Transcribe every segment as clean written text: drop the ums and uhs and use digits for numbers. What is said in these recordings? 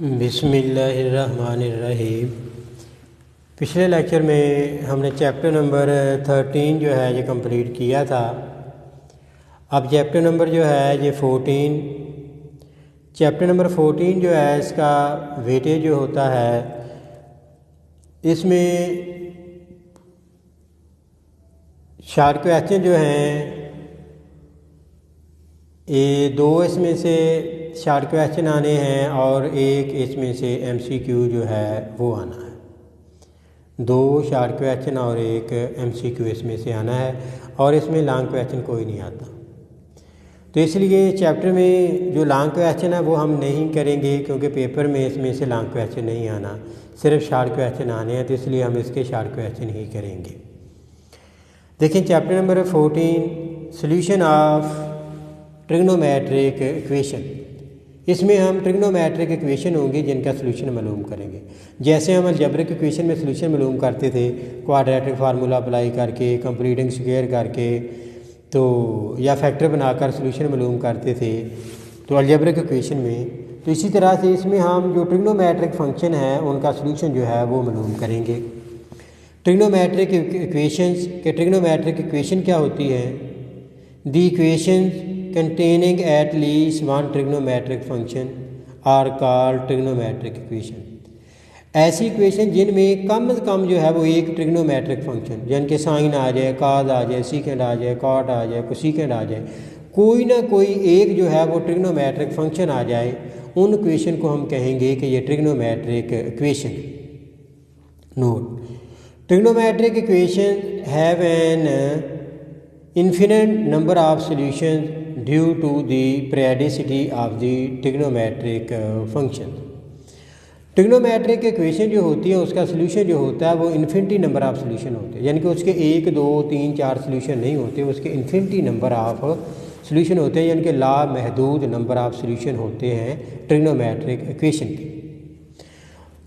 बिस्मिल्लाहिर्रहमानिर्रहीम। पिछले लेक्चर में हमने चैप्टर नंबर 13 जो है ये कंप्लीट किया था। अब चैप्टर नंबर जो है ये 14, चैप्टर नंबर 14 जो है इसका वेटेज जो होता है, इसमें शार्ट क्वेश्चन जो हैं ये दो इसमें से शार्ट क्वेश्चन आने हैं और एक इसमें से एमसीक्यू जो है वो आना है। दो शार्ट क्वेश्चन और एक एमसीक्यू इसमें से आना है और इसमें लॉन्ग क्वेश्चन कोई नहीं आता। तो इसलिए चैप्टर में जो लॉन्ग क्वेश्चन है वो हम नहीं करेंगे, क्योंकि पेपर में इसमें से लॉन्ग क्वेश्चन नहीं आना, सिर्फ शार्ट क्वेश्चन आने हैं, तो इसलिए हम इसके शार्ट क्वेश्चन ही करेंगे। देखिए chapter number 14, solution of trigonometric equation. इसमें हम ट्रिग्नोमेट्रिक इक्वेशन होंगी जिनका सलूशन मालूम करेंगे। जैसे हम अलजेब्रिक इक्वेशन में सलूशन मालूम करते थे क्वाड्रेटिक फार्मूला अप्लाई करके, कंप्लीटिंग स्क्वायर करके, तो या फैक्टर बनाकर सलूशन मालूम करते थे तो अलजेब्रिक इक्वेशन में, तो इसी तरह से इसमें हम जो ट्रिग्नोमेट्रिक फंक्शन है उनका सलूशन जो है वो मालूम करेंगे। ट्रिग्नोमेट्रिक इक्वेशंस के ट्रिग्नोमेट्रिक इक्वेशन क्या होती है? The equation containing at least one trigonometric function are called trigonometric equation। ऐसी इक्वेशन जिनमें कम से कम जो है वो एक ट्रिग्नोमेट्रिक फंक्शन, यानी कि साइन आ जाए, काज आ जाए, सीकेंड आ जाए, कॉट आ जाए, कोसेकेंड आ जाए, कोई ना कोई एक जो है वो ट्रिग्नोमेट्रिक फंक्शन आ जाए, उन इक्वेशन को हम कहेंगे कि ये trigonometric equation. Note, trigonometric equation have an infinite number of solutions due to the periodicity of the trigonometric function। Trigonometric equation जो होती है उसका सलूशन जो होता है वो इन्फिनिटी नंबर ऑफ सलूशन होते हैं, यानी कि उसके 1 2 3 4 सलूशन नहीं होते, उसके इन्फिनिटी नंबर ऑफ सलूशन होते हैं, यानी कि लामहदूद नंबर ऑफ सलूशन होते हैं ट्रिग्नोमेट्रिक इक्वेशन के।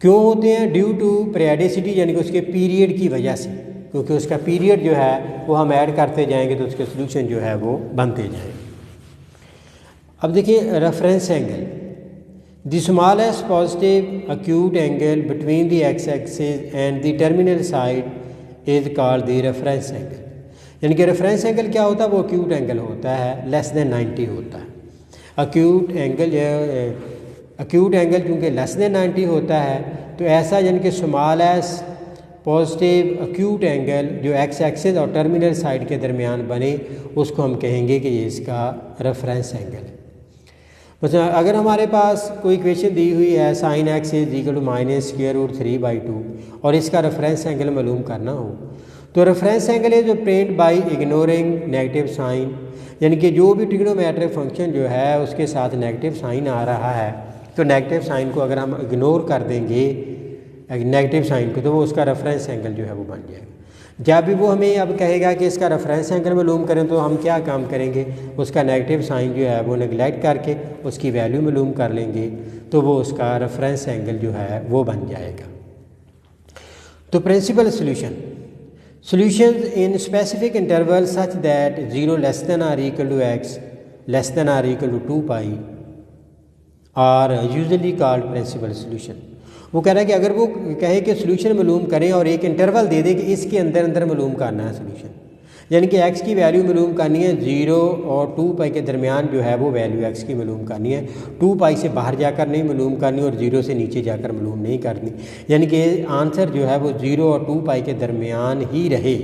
क्यों होते हैं? ड्यू टू पीरियडिसिटी, यानी कि उसके पीरियड की वजह से, क्योंकि उसका पीरियड जो है वो हम ऐड करते जाएंगे तो उसके सलूशन जो है वो बनते जाएंगे। अब देखिए reference angle, the smallest positive acute angle between the x axis and the terminal side is called the reference angle. यानी कि रेफरेंस एंगल क्या होता है? वो अक्यूट एंगल होता है, लेस देन 90 होता है। अक्यूट एंगल चूँकि लेस देन 90 होता है तो ऐसा, यानी कि स्मॉलेस्ट पॉजिटिव अक्यूट एंगल जो एक्स एक्सिस और टर्मिनल साइड के दरमियान बने उसको हम कहेंगे कि ये इसका रेफरेंस एंगल है। मतलब अगर हमारे पास कोई इक्वेशन दी हुई है sine x is equal to minus square root 3/2 और इसका रेफरेंस एंगल मालूम करना हो तो reference angle is obtained by ignoring negative sign, यानी कि जो भी ट्रिग्नोमेट्रिक फंक्शन जो है उसके साथ नेगेटिव साइन आ रहा है तो नेगेटिव साइन को अगर हम इग्नोर कर देंगे नेगेटिव साइन को, तो वो उसका रेफरेंस एंगल जो है वो बन जाएगा। जब भी वो हमें अब कहेगा कि इसका रेफरेंस एंगल मालूम करें तो हम क्या काम करेंगे? उसका नेगेटिव साइन जो है वो नेगलेक्ट करके उसकी वैल्यू मालूम कर लेंगे तो वो उसका रेफरेंस एंगल जो है वो बन जाएगा। तो principal solution in specific interval such that 0 less than or equal to x less than or equal to 2π are usually called principal solution. वो कह रहा है कि अगर वो कहे कि सॉल्यूशन मालूम करें और एक इंटरवल दे दे कि इसके अंदर अंदर मालूम करना है सॉल्यूशन, यानी कि x की वैल्यू मालूम करनी है 0 और 2π के दरमियान जो है वो वैल्यू x की मालूम करनी है, 2π से बाहर जाकर नहीं मालूम करनी और 0 से नीचे जाकर मालूम नहीं करनी, यानी कि आंसर जो है वो 0 और 2π के दरमियान ही रहे।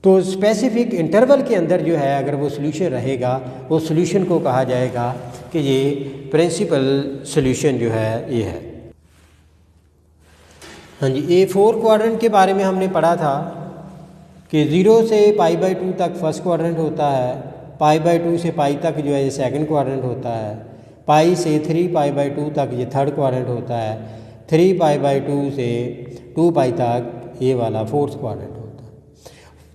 तो स्पेसिफिक इंटरवल के अंदर जो है अगर वो सॉल्यूशन रहेगा वो सॉल्यूशन को कहा जाएगा कि ये प्रिंसिपल सॉल्यूशन जो है ये है। हाँ जी, ये 4 क्वाड्रेंट के बारे में हमने पढ़ा था कि 0 से π/2 तक फर्स्ट क्वाड्रेंट होता है, π/2 से π तक जो है ये सेकंड क्वाड्रेंट होता है, π से 3π/2 तक ये थर्ड क्वाड्रेंट होता है, 3π/2 से 2π तक ये वाला फोर्थ क्वाड्रेंट होता है।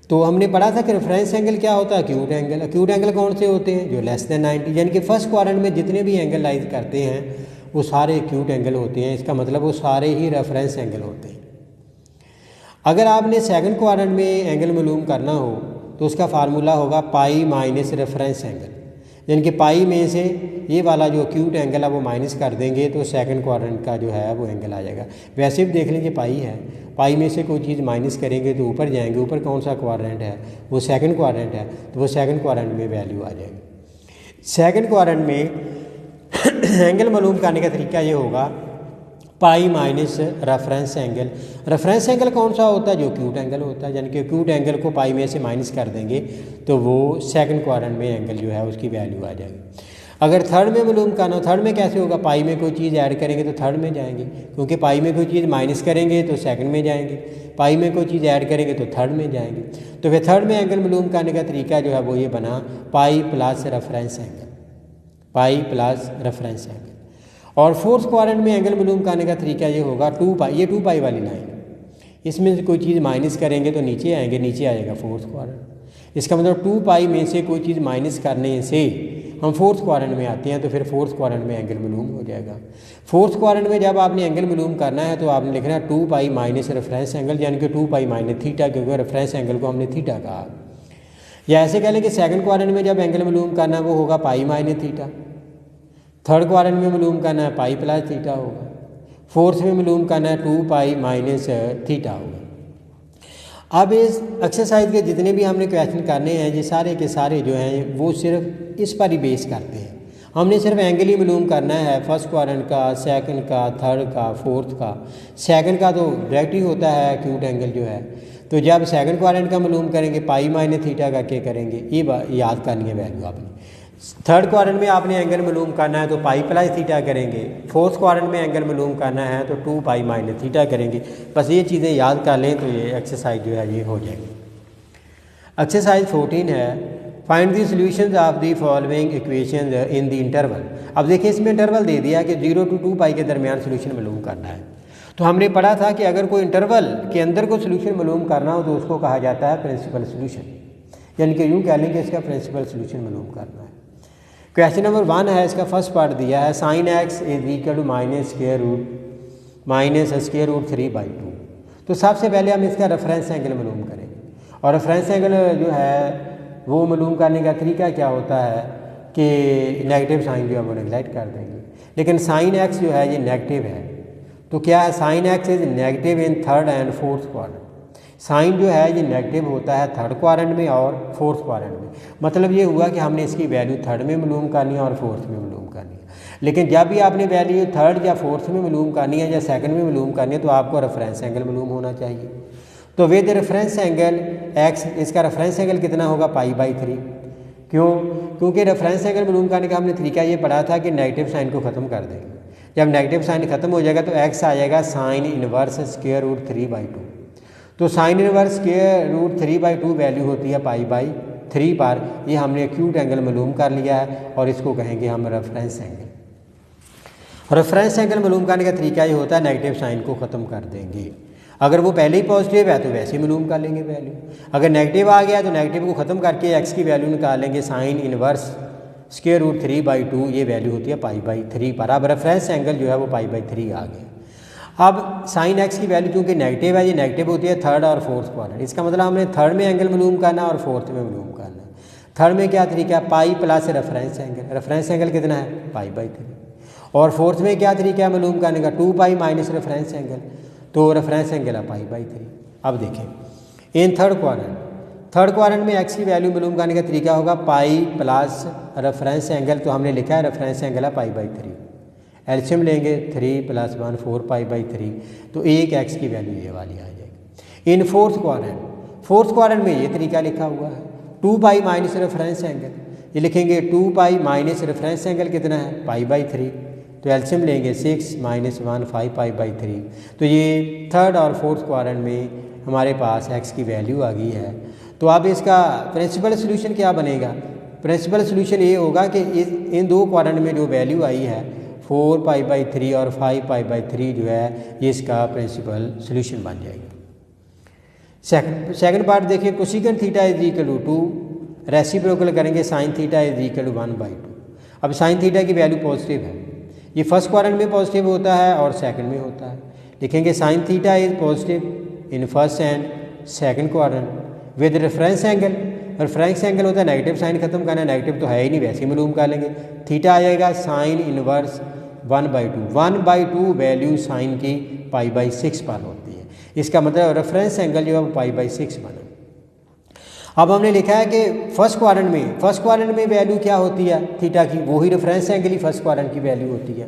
तो हमने पढ़ा था कि रेफरेंस एंगल क्या होता है? Acute angle. अक्यूट एंगल कौन से होते हैं? जो लेस देन 90, यानी कि फर्स्ट क्वाड्रेंट में जितने भी एंगल लाइज करते हैं वो सारे एक्यूट एंगल होते हैं, इसका मतलब वो सारे ही रेफरेंस एंगल होते हैं। अगर आपने सेकंड क्वाड्रेंट में एंगल मालूम करना हो तो उसका फार्मूला होगा पाई माइनस रेफरेंस एंगल, यानी कि पाई में से ये वाला जो एक्यूट एंगल है वो माइनस कर देंगे तो सेकंड क्वाड्रेंट का जो है वो एंगल आ जाएगा। वैसे भी देख लीजिए पाई है, पाई में से कोई चीज़ माइनस करेंगे तो ऊपर जाएंगे, ऊपर कौन सा क्वाड्रेंट है, वो सेकंड क्वाड्रेंट है, तो वो सेकंड क्वाड्रेंट में वैल्यू आ जाएगी। सेकंड क्वाड्रेंट में एंगल मालूम करने का तरीका ये होगा pi minus reference angle. Reference angle कौन सा होता है, जो एक्यूट एंगल होता है, यानी कि एक्यूट एंगल को पाई में से माइनस कर देंगे तो वो सेकंड क्वाड्रेंट में एंगल जो है उसकी वैल्यू आ जाएगी। अगर थर्ड में मालूम करना हो, थर्ड में कैसे होगा, पाई में कोई चीज़ ऐड करेंगे तो थर्ड में जाएंगे, क्योंकि पाई में कोई चीज़ माइनस करेंगे तो सेकंड में जाएंगे, पाई में कोई चीज़ ऐड करेंगे तो थर्ड में जाएंगे। तो फिर थर्ड में एंगल मालूम करने का तरीका जो है वो ये बना पाई प्लस रेफरेंस एंगल, पाई प्लस रेफरेंस एंगल। और फोर्थ क्वाड्रेंट में एंगल मालूम करने का तरीका ये होगा 2 पाई, ये 2 पाई वाली लाइन, इसमें से कोई चीज़ माइनस करेंगे तो नीचे आएंगे, नीचे आ जाएगा फोर्थ क्वाड्रेंट। इसका मतलब 2 पाई में से कोई चीज़ माइनस करने से हम फोर्थ क्वाड्रेंट में आते हैं, तो फिर फोर्थ क्वाड्रेंट में एंगल मालूम हो जाएगा। फोर्थ क्वाड्रेंट में जब आपने एंगल मालूम करना है तो आपने लिखना है 2 पाई माइनस रेफरेंस एंगल, यानी कि 2 पाई माइनस थीटा, क्योंकि रेफरेंस एंगल को हमने थीटा कहा। या ऐसे कह लें कि सेकंड क्वाड्रेंट में जब एंगल मालूम करना है वो होगा pi minus theta, third quadrant में मालूम करना है पाई प्लस थीटा होगा, फोर्थ में मालूम करना है 2 पाई माइनस थीटा होगा। अब इस एक्सरसाइज के जितने भी हमने क्वेश्चन करने हैं ये सारे के सारे जो हैं वो सिर्फ इस पर ही बेस करते हैं। हमने सिर्फ एंगल ही मालूम करना है, फर्स्ट क्वाड्रेंट का, सेकंड का, थर्ड का, फोर्थ का। सेकंड का तो डायरेक्ट ही होता है एक्यूट एंगल जो है, तो जब सेकंड क्वाड्रेंट का मालूम करेंगे पाई माइनस थीटा करके करेंगे, ये याद करनी है वैल्यू आपने। थर्ड क्वाड्रेंट में आपने एंगल मालूम करना है तो पाई प्लस थीटा करेंगे, फोर्थ क्वाड्रेंट में एंगल मालूम करना है तो 2 पाई माइनस थीटा करेंगे। बस ये चीज़ें याद कर लें तो ये एक्सरसाइज जो है ये हो जाएगी। एक्सरसाइज 14 है find the solutions of the following equations in the interval. अब देखिए इसमें इंटरवल दे दिया कि 0 to 2 पाई के दरमियान सोल्यूशन मालूम करना है। तो हमने पढ़ा था कि अगर कोई इंटरवल के अंदर कोई सोल्यूशन मालूम करना हो तो उसको कहा जाता है प्रिंसिपल सोल्यूशन, यानी कि यूँ कह लें कि इसका प्रिंसिपल सोल्यूशन मालूम करना है। क्वेश्चन नंबर 1 है, इसका फर्स्ट पार्ट दिया है sine x is equal to minus square root 3/2। तो सबसे पहले हम इसका रेफरेंस एंगल मालूम करेंगे, और रेफरेंस एंगल जो है वो मालूम करने का तरीका क्या होता है कि नेगेटिव साइन जो है वो नेगलेक्ट कर देंगे। लेकिन साइन एक्स जो है ये नेगेटिव है, तो क्या है, sine x is negative in third and fourth quadrant. Sine जो है ये नेगेटिव होता है थर्ड क्वाड्रेंट में और फोर्थ क्वाड्रेंट में। मतलब ये हुआ कि हमने इसकी वैल्यू थर्ड में मालूम करनी है और फोर्थ में मालूम करनी है। लेकिन जब भी आपने वैल्यू थर्ड या फोर्थ में मालूम करनी है या सेकंड में मालूम करनी है तो आपको रेफरेंस एंगल मालूम होना चाहिए। तो विद रेफरेंस एंगल एक्स, इसका रेफरेंस एंगल कितना होगा पाई/3। क्यों? क्योंकि रेफरेंस एंगल मालूम करने का हमने तरीका ये पढ़ा था कि नेगेटिव साइन को ख़त्म कर देंगे। जब नेगेटिव साइन खत्म हो जाएगा तो एक्स आ जाएगा साइन इनवर्स स्क्वायर रूट 3/2। तो sine inverse square root 3/2 value होती है पाई/3 पर। ये हमने एक्यूट एंगल मालूम कर लिया है और इसको कहेंगे हम रेफरेंस एंगल। रेफरेंस एंगल मालूम करने का तरीका ये होता है नेगेटिव साइन को ख़त्म कर देंगे। अगर वो पहले ही पॉजिटिव है तो वैसे ही मालूम कर लेंगे वैल्यू। अगर नेगेटिव आ गया तो नेगेटिव को ख़त्म करके एक्स की वैल्यू निकाल लेंगे साइन इनवर्स स्क्वायर रूट 3/2, ये वैल्यू होती है पाई/3 पर। अब रेफरेंस एंगल जो है वो पाई/3 आ गया। अब साइन एक्स की वैल्यू चूँकि नेगेटिव है, ये नेगेटिव होती है थर्ड और फोर्थ क्वाड्रेंट। इसका मतलब हमने थर्ड में एंगल मालूम करना और फोर्थ में मालूम करना। थर्ड में क्या तरीका है, pi plus reference angle. Reference angle कितना है पाई/3। और फोर्थ में क्या तरीका है मालूम करने का, 2 पाई माइनस रेफरेंस एंगल। तो रेफरेंस एंगल है पाई/3। अब देखें इन थर्ड क्वाड्रेंट में एक्स की वैल्यू मालूम करने का तरीका होगा पाई प्लस रेफरेंस एंगल। तो हमने लिखा है रेफरेंस एंगल है पाई/3। एलसीएम लेंगे 3 + 1 4 पाई/3, तो एक एक्स की वैल्यू ये वाली आ जाएगी। इन फोर्थ क्वाड्रेंट में ये तरीका लिखा हुआ है 2 पाई माइनस रेफरेंस एंगल। ये लिखेंगे 2 पाई माइनस रेफरेंस एंगल कितना है पाई/3। तो एलसीएम लेंगे 6 - 1 5 पाई/3। तो ये थर्ड और फोर्थ क्वाड्रेंट में हमारे पास एक्स की वैल्यू आ गई है। तो अब इसका प्रिंसिपल सोल्यूशन क्या बनेगा, प्रिंसिपल सोल्यूशन ये होगा कि इन दो क्वाड्रेंट में जो वैल्यू आई है 4 पाई/3 और 5 पाई/3 जो है ये इसका प्रिंसिपल सोल्यूशन बन जाएगा। सेकंड पार्ट देखिए, cosecant theta is equal to 2 reciprocal करेंगे sine theta is equal to 1/2। अब साइन थीटा की वैल्यू पॉजिटिव है, ये फर्स्ट क्वाड्रेंट में पॉजिटिव होता है और सेकंड में होता है। लिखेंगे sign theta is positive in first and second quadrant with reference angle. Reference angle होता है नेगेटिव साइन खत्म करना, नेगेटिव तो है ही नहीं, वैसे ही मालूम कर लेंगे। थीटा आ जाएगा साइन इनवर्स 1/2, 1/2 वैल्यू साइन की π/6 पर होती है। इसका मतलब रेफरेंस एंगल जो है वो π/6 बना। अब हमने लिखा है कि फर्स्ट क्वाड्रेंट में वैल्यू क्या होती है थीटा की, वही रेफरेंस एंगल ही फर्स्ट क्वाड्रेंट की वैल्यू होती है।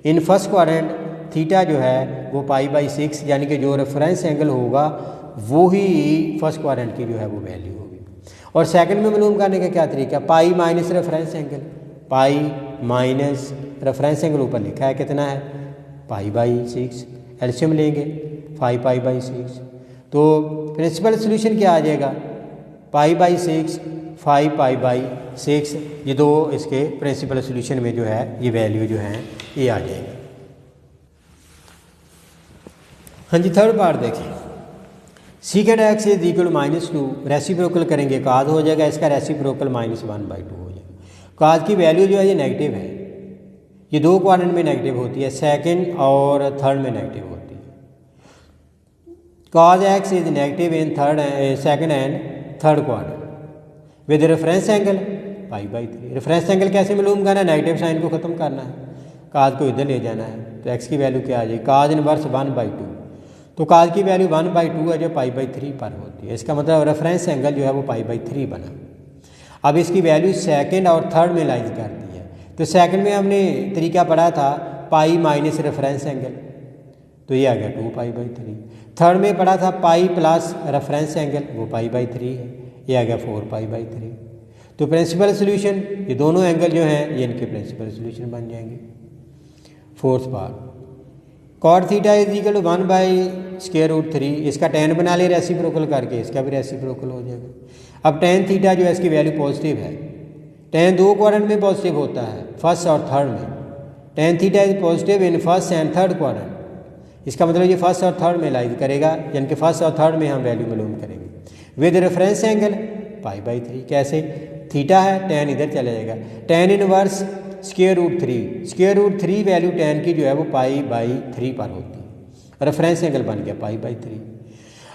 इन फर्स्ट क्वाड्रेंट थीटा जो है वो π/6 यानी कि जो रेफरेंस एंगल होगा वो ही फर्स्ट क्वाड्रेंट की जो है वो वैल्यू होगी। और सेकंड में मालूम करने का क्या तरीका, पाई माइनस रेफरेंस एंगल, पाई माइनस रेफरेंस एंगल ऊपर लिखा है कितना है π/6, एलसीएम लेंगे 5π/6, तो प्रिंसिपल सोल्यूशन क्या आ जाएगा π/6 5π/6, ये दो इसके प्रिंसिपल सोल्यूशन में जो है ये वैल्यू जो है ये आ जाएगी। हाँ जी, थर्ड पार्ट देखें, सीकेंड एक्स इज इक्वल -2, रेसिप्रोकल करेंगे काज हो जाएगा, इसका रेसिप्रोकल -1/2 हो जाएगा। काज की वैल्यू जो है ये नेगेटिव है, ये दो क्वाड्रेंट में नेगेटिव होती है, सेकंड और थर्ड में नेगेटिव होती है। Cos x is negative in second and third quadrant with reference angle π/3। Reference angle कैसे मालूम करना है, नेगेटिव साइन को ख़त्म करना है, काज को इधर ले जाना है, तो एक्स की वैल्यू क्या आ जाएगी, काज इनवर्स 1/2, तो काज की वैल्यू 1/2 है जो π/3 पर होती है। इसका मतलब रेफरेंस एंगल जो है वो π/3 बना। अब इसकी वैल्यू सेकंड और थर्ड में लाइज कर दी है, तो सेकंड में हमने तरीका पढ़ा था पाई माइनस रेफरेंस एंगल, तो ये आ गया 2π/3। थर्ड में पढ़ा था पाई प्लस रेफरेंस एंगल, वो π/3 है, ये आ गया 4π/3। तो प्रिंसिपल सोल्यूशन ये दोनों एंगल जो हैं ये इनके प्रिंसिपल सोल्यूशन बन जाएंगे। Fourth part, cot theta is equal to 1/√3, इसका tan बना ले रेसिप्रोकल करके, इसका भी रेसिप्रोकल हो जाएगा। अब tan थीटा जो है इसकी वैल्यू पॉजिटिव है, tan दो क्वाड्रेंट में पॉजिटिव होता है, फर्स्ट और थर्ड में। tan theta is positive in first and third quadrant, इसका मतलब ये फर्स्ट और थर्ड में लाइज करेगा, यानी कि फर्स्ट और थर्ड में हम वैल्यू मालूम करेंगे विद रेफरेंस एंगल π/3। कैसे, थीटा है, tan इधर चला जाएगा, tan इनवर्स √3 वैल्यू tan की जो है वो π/3 पर होती है, रेफरेंस एंगल बन गया π/3।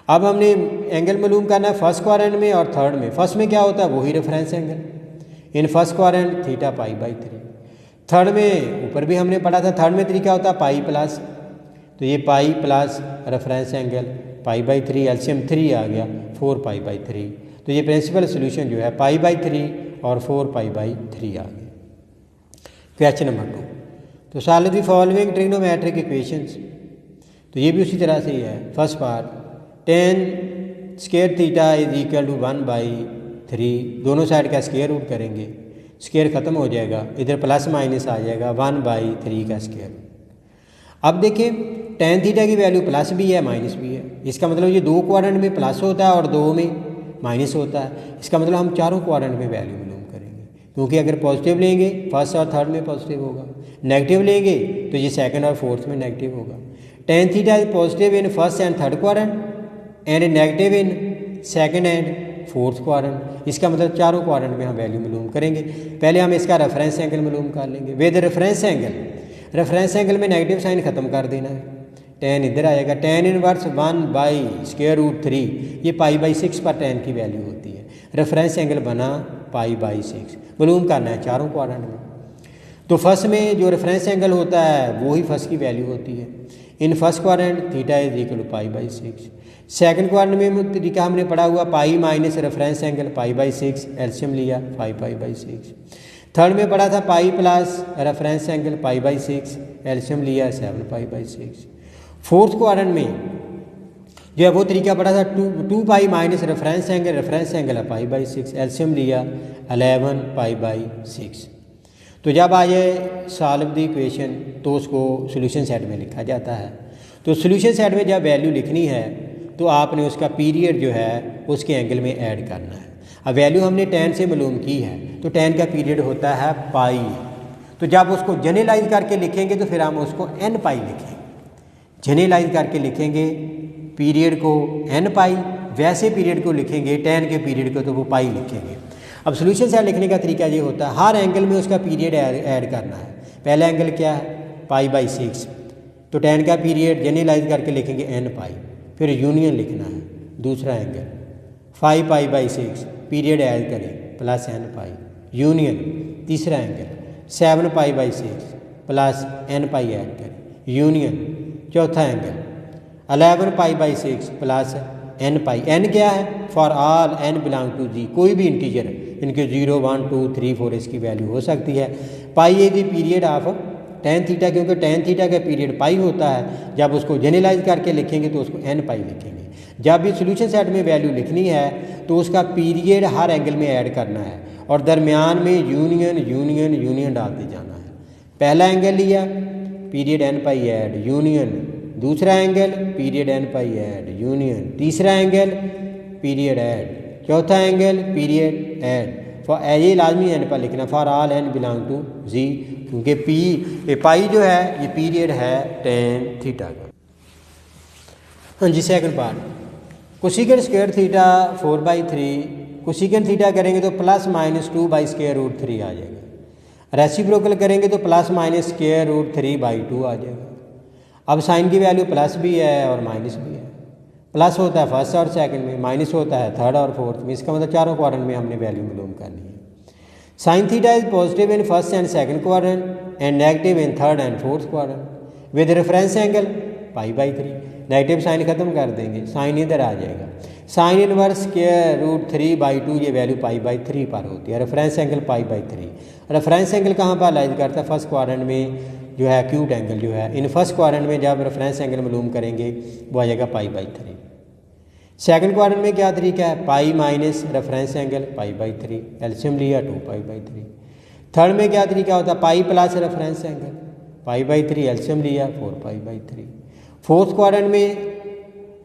अब हमने एंगल मालूम करना है फर्स्ट क्वाड्रेंट में और थर्ड में। फर्स्ट में क्या होता है, वही reference angle, in first quadrant theta π/3। Third में ऊपर भी हमने पढ़ा था, थर्ड में तरीका होता है पाई प्लस, तो ये pi plus reference angle π/3, LCM 3 आ गया 4π/3। तो ये प्रिंसिपल सोल्यूशन जो है π/3 और 4π/3 आ गया। क्वेश्चन नंबर 2, तो solve the following trigonometric equations, तो ये भी उसी तरह से ही है। First part, tan square theta is equal to 1/3, दोनों साइड का स्क्वायर रूट करेंगे, स्क्वायर ख़त्म हो जाएगा, इधर प्लस माइनस आ जाएगा 1/3 का स्क्वायर। अब देखिए tan थीटा की वैल्यू प्लस भी है माइनस भी है, इसका मतलब ये दो क्वाड्रेंट में प्लस होता है और दो में माइनस होता है, इसका मतलब हम चारों क्वाड्रेंट में वैल्यू मालूम करेंगे, क्योंकि अगर पॉजिटिव लेंगे फर्स्ट और थर्ड में पॉजिटिव होगा, नेगेटिव लेंगे तो ये सेकंड और फोर्थ में नेगेटिव होगा। tan theta is positive in first and third quadrant and negative in second and fourth quadrant, इसका मतलब चारों क्वाड्रेंट में हम वैल्यू मालूम करेंगे। पहले हम इसका रेफरेंस एंगल मालूम कर लेंगे with reference angle, reference angle में नेगेटिव साइन खत्म कर देना है, tan इधर आएगा, tan इनवर्स 1/√3, ये π/6 पर tan की वैल्यू होती है, रेफरेंस एंगल बना π/6, मालूम करना है चारों क्वाड्रेंट में। तो फर्स्ट में जो रेफरेंस एंगल होता है वो ही फर्स्ट की वैल्यू होती है, in first quadrant theta is equal to π/6। Second quadrant में तरीका हमने पढ़ा हुआ pi minus reference angle π/6, LCM लिया 5π/6। थर्ड में पढ़ा था pi plus reference angle π/6, LCM लिया 7π/6। फोर्थ क्वाड्रेंट में जो है वो तरीका पढ़ा था 2π माइनस रेफरेंस एंगल है π/6, एलसीएम लिया 11π/6। तो जब आ जाए सॉल्व द इक्वेशन तो उसको सॉल्यूशन सेट में लिखा जाता है। तो सॉल्यूशन सेट में जब वैल्यू लिखनी है तो आपने उसका पीरियड जो है उसके एंगल में ऐड करना है। अब वैल्यू हमने tan से मालूम की है, तो tan का पीरियड होता है पाई, तो जब उसको जनरलाइज करके लिखेंगे तो फिर हम उसको n पाई लिखेंगे, जनरलाइज करके लिखेंगे पीरियड को n पाई, वैसे पीरियड को लिखेंगे tan के पीरियड को तो वो पाई लिखेंगे। अब सॉल्यूशन सेट लिखने का तरीका ये होता है, हर एंगल में उसका पीरियड ऐड करना है। पहला एंगल क्या है π/6, तो tan का पीरियड जनरलाइज करके लिखेंगे n पाई, फिर यूनियन लिखना है। दूसरा एंगल 5π/6, पीरियड ऐड करें प्लस एन पाई, यूनियन तीसरा angle 7 pi by 6 plus n pi add करें, यूनियन चौथा angle 11 pi by 6 plus n pi. N क्या है? For all n belong to Z, कोई भी इंटीजर इनके 0 1 2 3 4 इसकी वैल्यू हो सकती है। Pi a the period of tan theta, क्योंकि टेन थीटा का पीरियड पाई होता है। जब उसको जनरलाइज करके लिखेंगे तो उसको एन पाई लिखेंगे। जब भी सोल्यूशन सेट में वैल्यू लिखनी है तो उसका पीरियड हर एंगल में ऐड करना है और दरमियान में यूनियन यूनियन यूनियन डालते जाना है। पहला एंगल लिया, period n pi add, union, दूसरा angle period n pi add, union, तीसरा एंगल पीरियड ऐड, चौथा एंगल पीरियड ऐड। ये लाजमी एन पर लिखना, for all n belong to Z, क्योंकि पाई जो है ये पीरियड है टेन थीटा का। हाँ जी, second part, cosecant square theta 4/3, cosecant theta करेंगे तो प्लस माइनस 2/√3 आ जाएगा। रेसिप्रोकल करेंगे तो प्लस माइनस √3/2 आ जाएगा। अब साइन की वैल्यू प्लस भी है और माइनस भी है। प्लस होता है फर्स्ट और सेकंड में, माइनस होता है थर्ड और फोर्थ में। इसका मतलब चारों क्वाड्रेंट में हमने वैल्यू मालूम करनी है। Sine theta is positive in first and second quadrant and negative in third and fourth quadrant with reference angle π/3। Negative sign खत्म कर देंगे, साइन इधर आ जाएगा। साइन इनवर्स √3/2 ये वैल्यू π/3 पर होती है। Reference angle π/3। रेफरेंस एंगल कहाँ पर लाइज करता है? फर्स्ट क्वाड्रेंट में जो है एक्यूट एंगल जो है। इन फर्स्ट क्वाड्रेंट में जब रेफरेंस एंगल मालूम करेंगे वो आ जाएगा π/3। सेकंड क्वाड्रेंट में क्या तरीका है? Pi minus reference angle π/3, LCM लिया 2π/3। थर्ड में क्या तरीका होता है? Pi plus reference angle π/3, LCM लिया 4π/3। फोर्थ क्वाड्रेंट में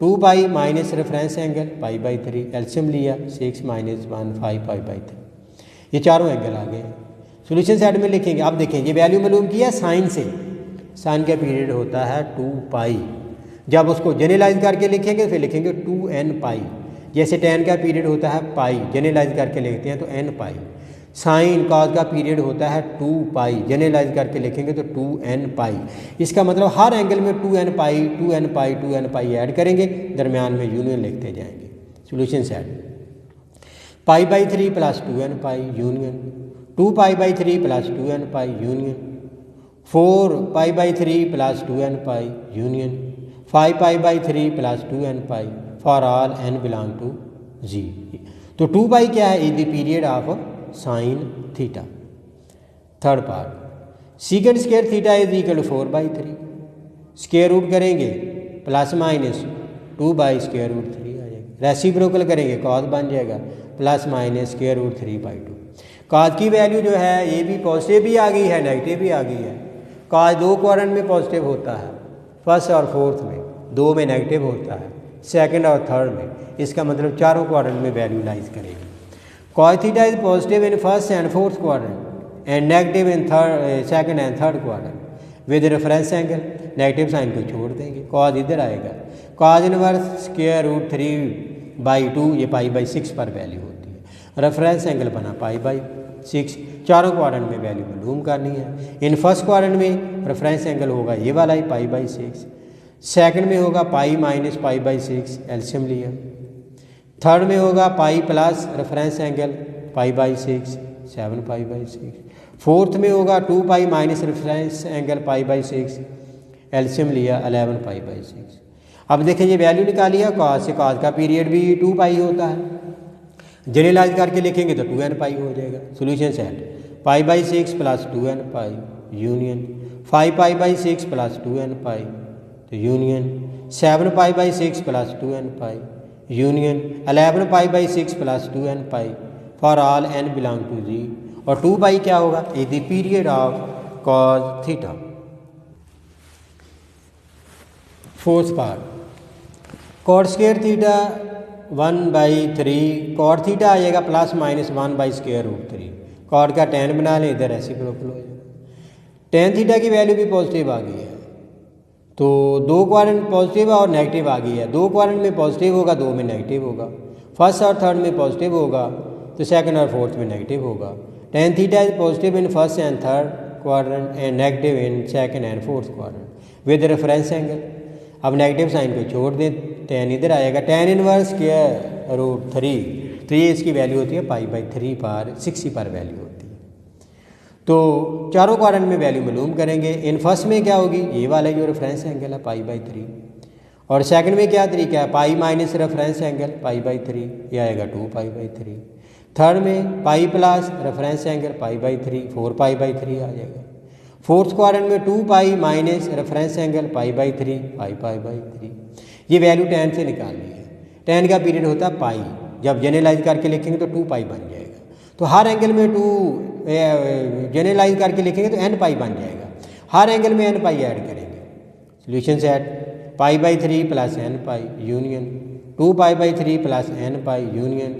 2π माइनस रेफरेंस एंगल π/3, एलसीएम लिया 6 - 1 5π/3। ये चारों एंगल आ गए। सोल्यूशन सेट में लिखेंगे। अब देखें ये वैल्यू मालूम किया साइन से। साइन का पीरियड होता है 2π। जब उसको जनरलाइज करके लिखेंगे फिर लिखेंगे 2n पाई। जैसे टेन का पीरियड होता है पाई, जनरलाइज करके लिखते हैं तो n पाई। साइन कॉज का पीरियड होता है 2π, जनरलाइज करके लिखेंगे तो 2n पाई। इसका मतलब हर एंगल में 2n पाई 2n पाई 2n पाई ऐड करेंगे, दरमियान में यूनियन लिखते जाएंगे। Solution set π/3 plus 2n pi union, 2π/3 plus 2n pi union, 4π/3 plus 2n pi union, 5π/3 plus 2n pi for all n belong to Z. तो 2π क्या है? Is the period of sine theta. Third part, secant square theta is equal to 4/3। Square root करेंगे plus minus 2/√3 आ जाएगा। Reciprocal करेंगे cos बन जाएगा plus minus √3/2। Cos की वैल्यू जो है ये भी पॉजिटिव भी आ गई है, नेगेटिव भी आ गई है। कॉस दो क्वाड्रेंट में पॉजिटिव होता है, फर्स्ट और फोर्थ में, दो में नेगेटिव होता है, सेकंड और थर्ड में। इसका मतलब चारों क्वाड्रेंट में वैल्यू लाइज करेगी। Cos theta is positive in first and fourth quadrant and negative in second and third quadrant with reference angle. Negative sign को छोड़ देंगे, कॉस इधर आएगा। कॉस इनवर्स √3/2 ये π/6 पर वैल्यू होती है। रेफरेंस एंगल बना π/6। चारों क्वाड्रेंट में वैल्यू मालूम करनी है। इन फर्स्ट क्वाड्रेंट में रेफरेंस एंगल होगा ये वाला ही π/6, सेकंड में होगा पाई माइनस π/6, एलसीएम लिया। थर्ड में होगा pi plus reference angle π/6, 7π/6। Fourth में होगा 2π माइनस रेफरेंस एंगल π/6, एलसीएम लिया 11π/6। अब देखिए ये वैल्यू निकाली है कॉस से। कॉस का पीरियड भी 2π होता है, जनरलाइज करके लिखेंगे तो 2n पाई हो जाएगा। Solution set π/6 plus 2n pi union, 5π/6 plus 2n pi तो union, 7π/6 plus 2n pi union, 11π/6 plus 2n pi for all n belong to Z. और 2π क्या होगा? Is the period of cos theta. Fourth part, cot square theta 1/3। Cot theta आ जाएगा plus minus 1/√3। Cot का tan बना लें, इधर reciprocal हो जाएगा। tan थीटा की वैल्यू भी पॉजिटिव आ गई है, तो दो क्वाड्रेंट पॉजिटिव और नेगेटिव आ गई है। दो क्वाड्रेंट में पॉजिटिव होगा, दो में नेगेटिव होगा। फर्स्ट और थर्ड में पॉजिटिव होगा तो सेकंड और फोर्थ में नेगेटिव होगा। tan theta is positive in first and third quadrant and negative in second and fourth quadrant with reference angle. अब नेगेटिव साइन को छोड़ दें, tan इधर आएगा। tan इनवर्स √3 तो ये इसकी वैल्यू होती है π/3 पर 60 पर वैल्यू होती है। तो चारों क्वाड्रेंट में वैल्यू मालूम करेंगे। इन फर्स्ट में क्या होगी, ये वाला जो रेफरेंस एंगल है π/3, और सेकंड में क्या तरीका है, पाई माइनस रेफरेंस एंगल π/3, ये आएगा 2π/3। थर्ड में पाई प्लस रेफरेंस एंगल π/3, 4π/3 आ जाएगा। फोर्थ क्वाड्रेंट में 2π माइनस रेफरेंस एंगल π/3, 5π/3। ये वैल्यू tan से निकालनी है। tan का पीरियड होता है पाई, जब जेनरलाइज करके लिखेंगे तो 2π बन जाएगा। तो हर एंगल में 2 जेनरलाइज करके लिखेंगे तो nπ बन जाएगा। हर एंगल में nπ ऐड करेंगे। Solution set π/3 plus nπ union 2π/3 plus nπ union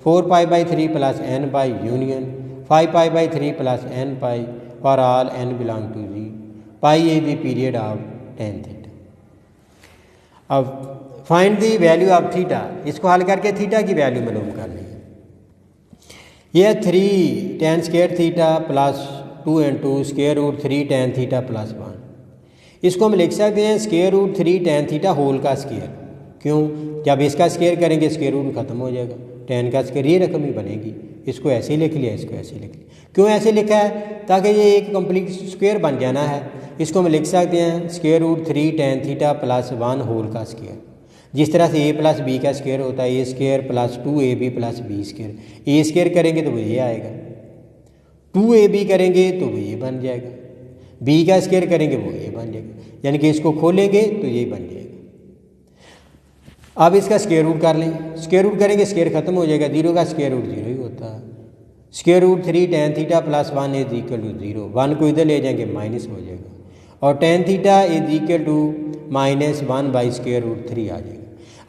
4π/3 plus nπ union 5π/3 plus nπ for all n belong to Z. Pi is the period of tan theta. अब find the value of theta, इसको हल करके theta की value मालूम करनी है। यह 3 tan square theta plus 2 × square root 3 tan theta plus 1। इसको हम लिख सकते हैं square root 3 tan theta whole का स्क्वायर। क्यों, जब इसका स्क्वायर करेंगे स्क्वायर रूट खत्म हो जाएगा, tan का स्क्वायर ये रकम ही बनेगी। इसको ऐसे ही लिख लिया, इसको ऐसे ही लिख लिया। क्यों ऐसे लिखा है, ताकि ये एक कंप्लीट स्क्वायर बन जाना है। इसको हम लिख सकते हैं square root 3 tan theta plus 1 whole का स्क्वायर। जिस तरह से a प्लस बी का स्क्वायर होता है, a square plus 2ab plus b square. a square करेंगे तो वो ये आएगा, 2ab करेंगे तो वो ये बन जाएगा, b का स्क्वायर करेंगे वो ये बन जाएगा, यानी कि इसको खोलेंगे तो ये बन जाएगा। अब इसका स्क्वायर रूट कर लें, स्क्वायर रूट करेंगे स्क्वायर खत्म हो जाएगा, 0 का स्क्वायर रूट 0 ही होता है। Square root 3 tan theta plus 1 is equal to 0, 1 को इधर ले जाएंगे माइनस हो जाएगा, और tan theta is equal to -1 square root 3 आ जाएगा।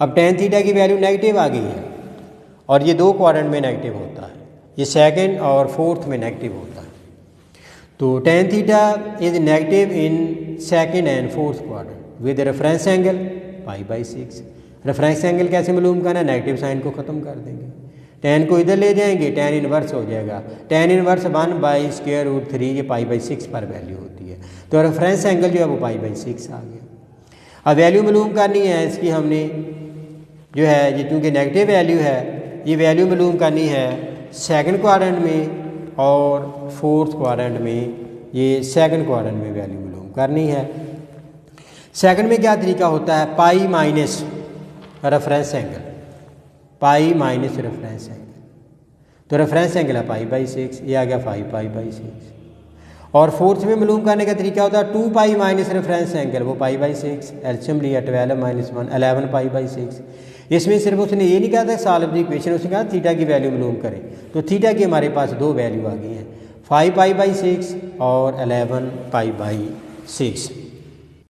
अब tan थीटा की वैल्यू नेगेटिव आ गई है, और ये 2 क्वाड्रेंट में नेगेटिव होता है, ये सेकंड और फोर्थ में नेगेटिव होता है। तो tan theta is negative in second and fourth quadrant with reference angle π/6। Reference angle कैसे मालूम करना है, नेगेटिव साइन को ख़त्म कर देंगे, tan को इधर ले जाएंगे, tan इनवर्स हो जाएगा, tan इनवर्स 1 स्क्वायर रूट 3, ये π/6 पर वैल्यू होती है। तो रेफरेंस एंगल जो है वो π/6 आ गया। अब वैल्यू मालूम करनी है इसकी, हमने जो है ये चूँकि नेगेटिव वैल्यू है, ये वैल्यू मालूम करनी है सेकंड क्वाड्रेंट में और फोर्थ क्वाड्रेंट में। ये सेकंड क्वाड्रेंट में वैल्यू मालूम करनी है। सेकंड में क्या तरीका होता है, पाई माइनस रेफरेंस एंगल, पाई माइनस रेफरेंस एंगल। तो रेफरेंस एंगल है π/6, ये आ गया 5π/6। और फोर्थ में मालूम करने का तरीका होता है 2π माइनस रेफरेंस एंगल, वो π/6, एल्शियम लिया 12 - 1 11π/6। इसमें सिर्फ उसने ये नहीं कहा था सॉल्व द इक्वेशन, उसने कहा थीटा की वैल्यू मालूम करें। तो थीटा की हमारे पास 2 वैल्यू आ गई हैं, 5π/6 और 11π/6।